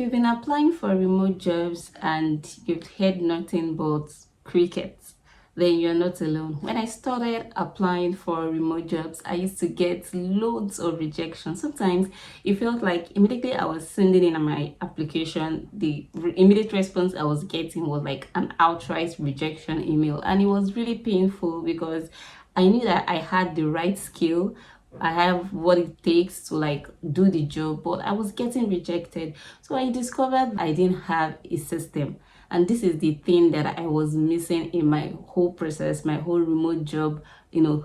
you've been applying for remote jobs and you've heard nothing but crickets, then you're not alone. When I started applying for remote jobs, I used to get loads of rejection. Sometimes it felt like immediately I was sending in my application, the immediate response I was getting was like an outright rejection email, and it was really painful because I knew that I had the right skill. I have what it takes to like do the job, but I was getting rejected. So I discovered I didn't have a system. And this is the thing that I was missing in my whole process, my whole remote job,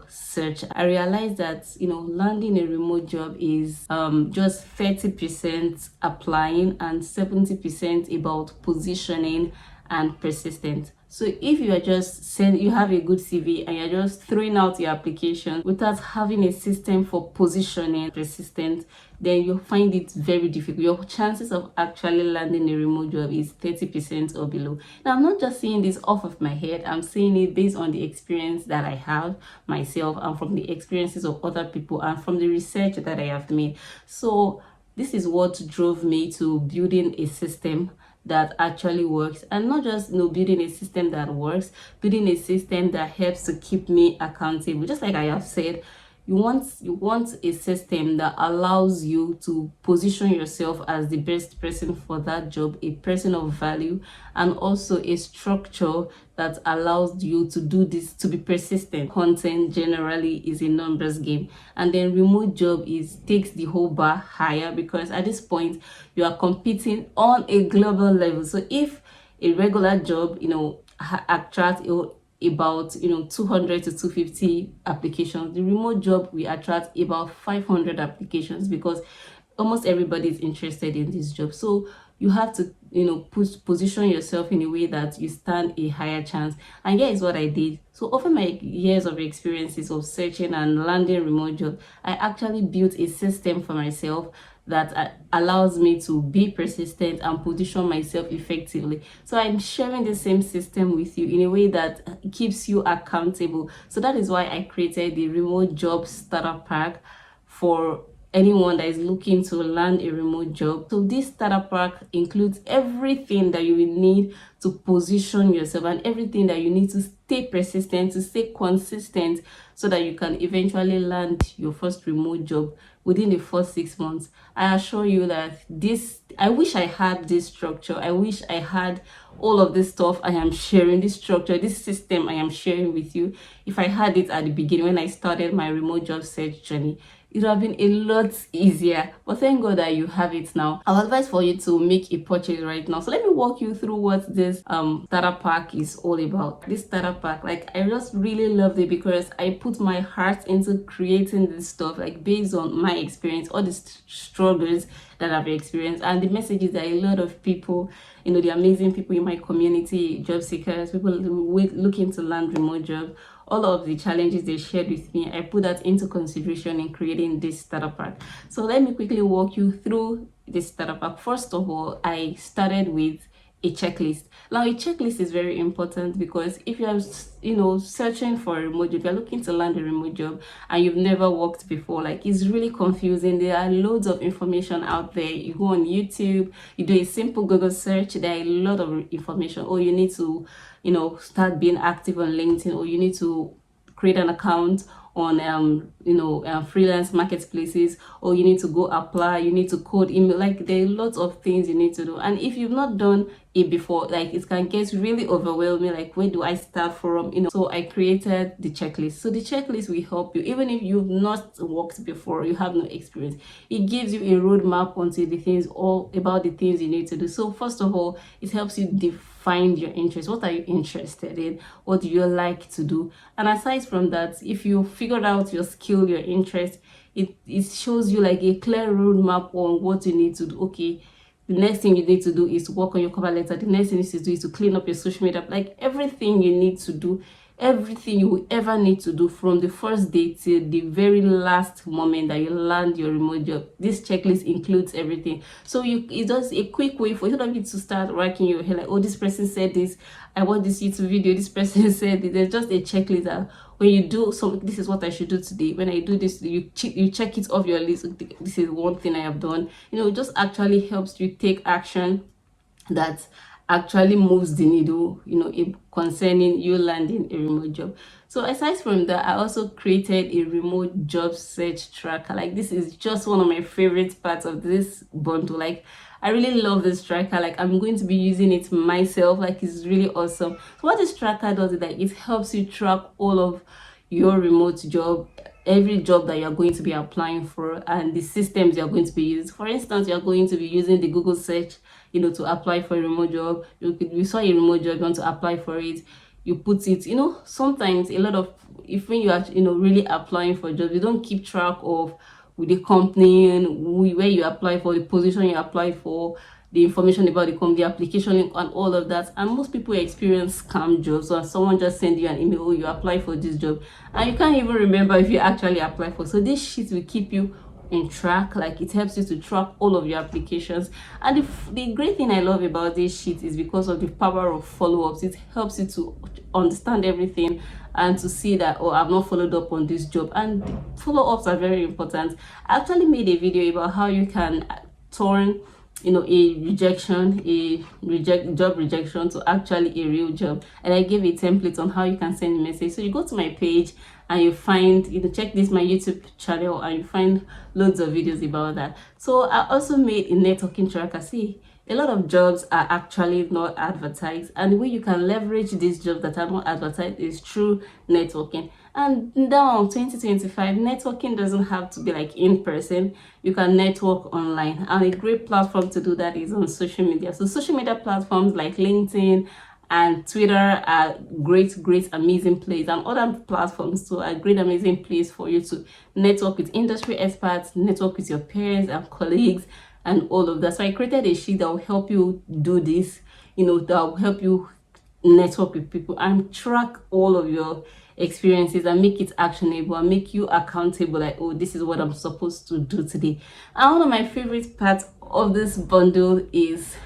search. I realized that, landing a remote job is just 30% applying and 70% about positioning and persistent. So if you are just you have a good CV and you're just throwing out your application without having a system for positioning persistent, then you'll find it very difficult. Your chances of actually landing a remote job is 30% or below. Now, I'm not just saying this off of my head. I'm saying it based on the experience that I have myself and from the experiences of other people and from the research that I have made. So this is what drove me to building a system that actually works, and not just building a system that works, building a system that helps to keep me accountable. Just like I have said, you want a system that allows you to position yourself as the best person for that job, a person of value, and also a structure that allows you to do this, to be persistent. Content generally is a numbers game, and then remote job takes the whole bar higher because at this point you are competing on a global level. So if a regular job attracts about 200 to 250 applications, the remote job will attract about 500 applications because almost everybody is interested in this job. So you have to position yourself in a way that you stand a higher chance. And here is what I did. So over my years of experiences of searching and landing remote jobs, I actually built a system for myself that allows me to be persistent and position myself effectively. So I'm sharing the same system with you in a way that keeps you accountable. So that is why I created the remote job starter pack for anyone that is looking to land a remote job. So this starter pack includes everything that you will need to position yourself and everything that you need to stay persistent, to stay consistent, so that you can eventually land your first remote job within the first 6 months. I assure you that I wish I had this structure. I wish I had all of this stuff I am sharing, this structure, this system I am sharing with you. If I had it at the beginning when I started my remote job search journey, it would have been a lot easier. But thank God that you have it now. I'll advise for you to make a purchase right now. So let me walk you through what this starter pack is all about. This starter pack, like, I just really loved it because I put my heart into creating this stuff, like based on my experience, all the struggles that I've experienced, and the messages that a lot of people, the amazing people in my community, job seekers, people looking to land remote job, all of the challenges they shared with me, I put that into consideration in creating this starter pack. So let me quickly walk you through this starter pack. First of all, I started with a checklist. Now, a checklist is very important because if you are searching for a remote job, you're looking to land a remote job and you've never worked before, like, it's really confusing. There are loads of information out there. You go on YouTube, you do a simple Google search, there are a lot of information. Or you need to start being active on LinkedIn, or you need to create an account on freelance marketplaces, or you need to go apply, you need to code email. Like, there are lots of things you need to do, and if you've not done it before, like, it can get really overwhelming, like, where do I start from? So I created the checklist. So the checklist will help you even if you've not worked before, you have no experience. It gives you a roadmap onto all about the things you need to do. So first of all, it helps you define your interest. What are you interested in? What do you like to do? And aside from that, if you figured out your skill, your interest, it shows you like a clear roadmap on what you need to do. Okay, the next thing you need to do is to work on your cover letter. The next thing you need to do is to clean up your social media. Like, everything you need to do everything you will ever need to do from the first day till the very last moment that you land your remote job. This checklist includes everything. So it's just a quick way for you to start racking your head like, oh, this person said this, I watched this YouTube video, this person said it. There's just a checklist that when you do something, this is what I should do today. When I do this, you check it off your list. This is one thing I have done. It just actually helps you take action that actually moves the needle, concerning you landing a remote job. So aside from that, I also created a remote job search tracker. Like, this is just one of my favorite parts of this bundle. Like, I really love this tracker. Like, I'm going to be using it myself. Like, it's really awesome. So what this tracker does is that it helps you track all of your remote job, every job that you're going to be applying for, and the systems you're going to be using. For instance, you're going to be using the Google search, to apply for a remote job. You saw a remote job, you want to apply for it, you put it. Sometimes a lot of, if when you are really applying for jobs, you don't keep track of with the company and where you apply for, the position you apply for, the information about the company, the application link, and all of that. And most people experience scam jobs, so someone just send you an email, oh, you apply for this job, and you can't even remember if you actually apply for. So this sheet will keep you in track. Like, it helps you to track all of your applications. And the great thing I love about this sheet is because of the power of follow-ups. It helps you to understand everything and to see that, oh, I've not followed up on this job. And follow-ups are very important. I actually made a video about how you can turn a rejection, job rejection, to actually a real job. And I gave a template on how you can send a message. So you go to my page and you find, check this my YouTube channel, and you find loads of videos about that. So I also made a networking tracker. See, a lot of jobs are actually not advertised, and the way you can leverage these jobs that are not advertised is through networking. And now 2025, networking doesn't have to be like in person. You can network online, and a great platform to do that is on social media. So social media platforms like LinkedIn and Twitter are great, amazing place, and other platforms too are great, amazing place for you to network with industry experts, network with your peers and colleagues, and all of that. So I created a sheet that will help you do this, that will help you network with people and track all of your experiences and make it actionable and make you accountable, like, oh, this is what I'm supposed to do today. And one of my favorite parts of this bundle is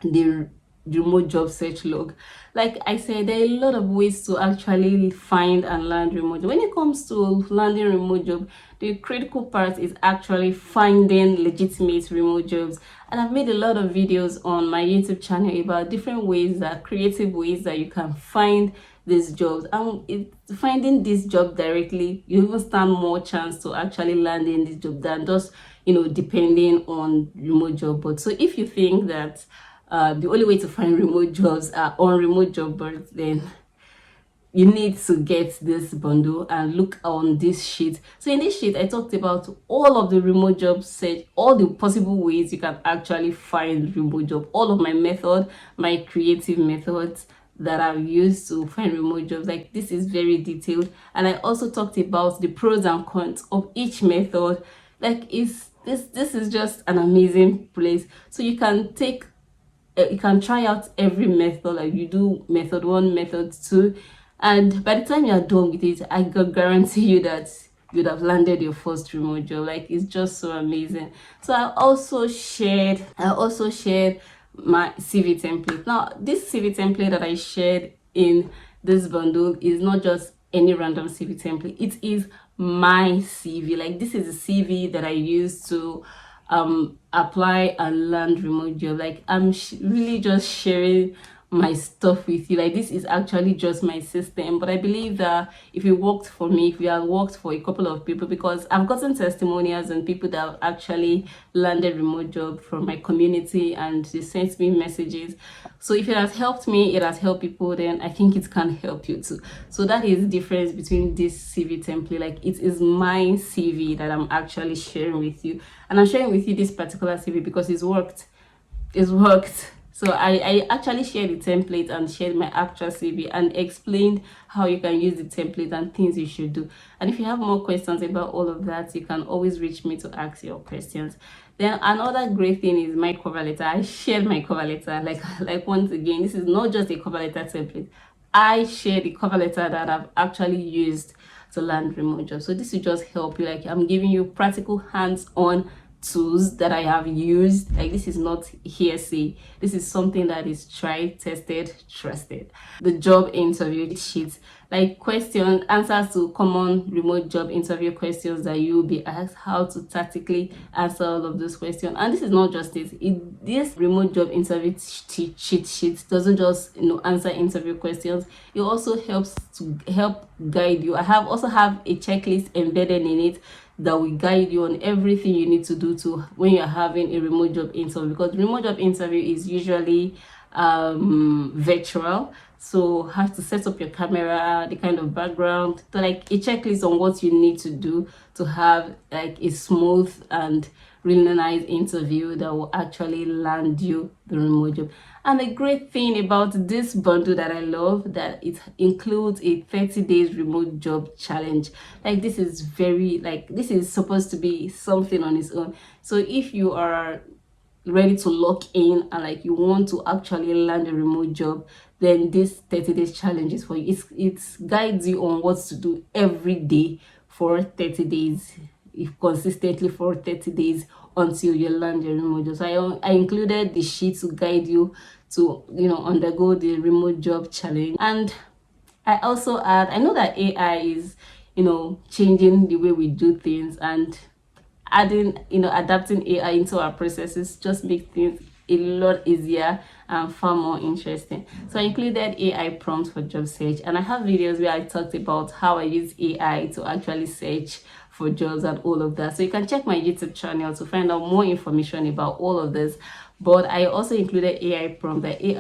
the remote job search log. Like I said, there are a lot of ways to actually find and land remote job. When it comes to landing remote job, the critical part is actually finding legitimate remote jobs. And I've made a lot of videos on my YouTube channel about different ways, creative ways that you can find these jobs. And finding this job directly, you even stand more chance to actually landing this job than just depending on remote job boards. So if you think that the only way to find remote jobs are on remote job boards, then you need to get this bundle and look on this sheet. So in this sheet, I talked about all of the remote job search, all the possible ways you can actually find remote job, all of my creative methods that I've used to find remote jobs. Like, this is very detailed, and I also talked about the pros and cons of each method. Like, this is just an amazing place. So you can try out every method. Like, you do method 1, method 2, and by the time you're done with it, I can guarantee you that you'd have landed your first remote job. Like, it's just so amazing. So I also shared my CV template. Now, this CV template that I shared in this bundle is not just any random CV template. It is my CV. Like, this is a CV that I use to apply and land remote job. Like, I'm really just sharing my stuff with you. Like, this is actually just my system, but I believe that if it worked for me, if it had worked for a couple of people, because I've gotten testimonials and people that have actually landed remote job from my community, and they sent me messages. So if it has helped me, it has helped people, then I think it can help you too. So that is the difference between this CV template. Like, it is my CV that I'm actually sharing with you, and I'm sharing with you this particular CV because it's worked. So I actually shared the template and shared my actual CV and explained how you can use the template and things you should do. And if you have more questions about all of that, you can always reach me to ask your questions. Then another great thing is my cover letter. I shared my cover letter. Like once again, this is not just a cover letter template. I share the cover letter that I've actually used to land remote jobs. So this will just help you. Like, I'm giving you practical hands-on tools that I have used. Like, this is not hearsay. This is something that is tried, tested, trusted. The job interview sheet, like question answers to common remote job interview questions that you will be asked, how to tactically answer all of those questions. And this is not just this remote job interview cheat sheet doesn't just answer interview questions. It also helps to help guide you. I also have a checklist embedded in it that will guide you on everything you need to do to when you're having a remote job interview, because remote job interview is usually virtual, so have to set up your camera, the kind of background, so like a checklist on what you need to do to have like a smooth and really nice interview that will actually land you the remote job. And the great thing about this bundle that I love, that it includes a 30 days remote job challenge. Like, this is very, like, this is supposed to be something on its own. So if you are ready to lock in and like you want to actually land a remote job, then this 30 days challenge is for you. It guides you on what to do every day for 30 days, if consistently for 30 days, until you land your remote job. So I included the sheet to guide you to undergo the remote job challenge. And I also I know that AI is changing the way we do things, and adapting AI into our processes just makes things a lot easier and far more interesting. So I included AI prompts for job search, and I have videos where I talked about how I use AI to actually search for jobs and all of that. So you can check my YouTube channel to find out more information about all of this. But I also included AI prompt that you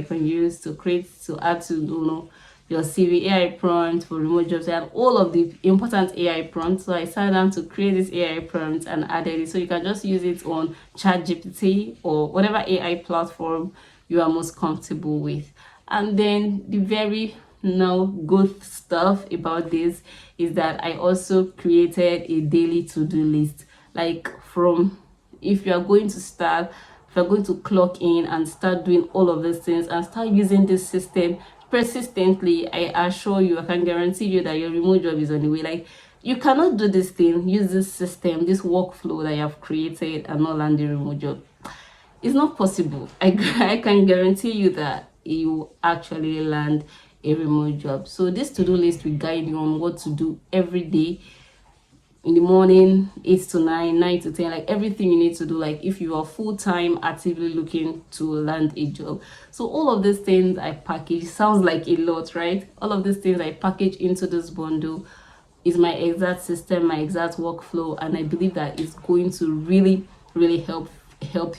can use to add to your CV, AI prompt for remote jobs, and all of the important AI prompts. So I sat down to create this AI prompt and added it. So you can just use it on ChatGPT or whatever AI platform you are most comfortable with. And then the very good stuff about this is that I also created a daily to-do list. Like, if you are going to clock in and start doing all of these things and start using this system persistently, I assure you, I can guarantee you that your remote job is on the way. Like, you cannot do this thing, use this system, this workflow that you have created, and not land a remote job. It's not possible. I can guarantee you that you actually land a remote job. So this to-do list will guide you on what to do every day. In the morning, 8 to 9, 9 to 10, like everything you need to do, like if you are full-time actively looking to land a job. So all of these things I package, sounds like a lot, right? All of these things I package into this bundle is my exact system, my exact workflow, and I believe that it's going to really help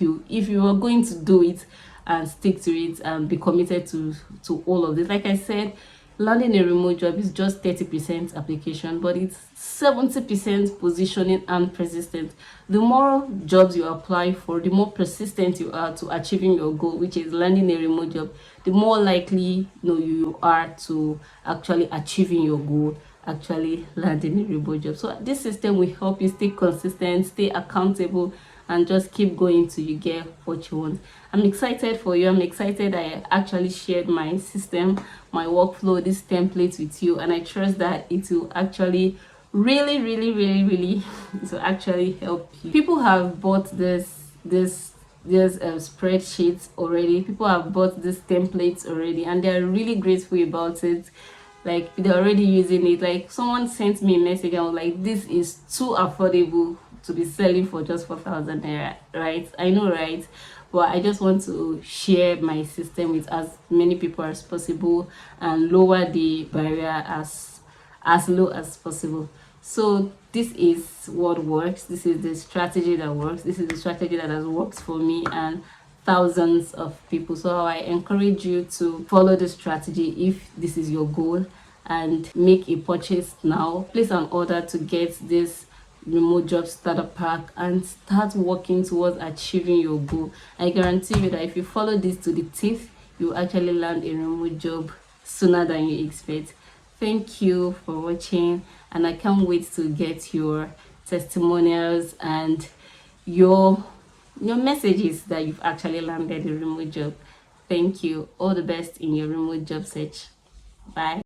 you if you are going to do it and stick to it and be committed to all of this. Like I said, landing a remote job is just 30% application, but it's 70% positioning and persistence. The more jobs you apply for, the more persistent you are to achieving your goal, which is landing a remote job, the more likely you are to actually achieving your goal, actually landing a remote job. So this system will help you stay consistent, stay accountable, and just keep going till you get what you want. I'm excited for you. I'm excited I actually shared my system, my workflow, this template with you, and I trust that it will actually really it will actually help you. People have bought this spreadsheets already. People have bought these templates already, and they're really grateful about it. Like, they're already using it. Like, someone sent me a message and was like, this is too affordable to be selling for just 4,000 naira, right? I know, right? But I just want to share my system with as many people as possible and lower the barrier as low as possible. So this is what works. This is the strategy that works. This is the strategy that has worked for me and thousands of people. So I encourage you to follow the strategy if this is your goal, and make a purchase now. Place an order to get this remote job starter pack and start working towards achieving your goal. I guarantee you that if you follow this to the teeth, you actually land a remote job sooner than you expect. Thank you for watching, and I can't wait to get your testimonials and your messages that you've actually landed a remote job. Thank you. All the best in your remote job search. Bye.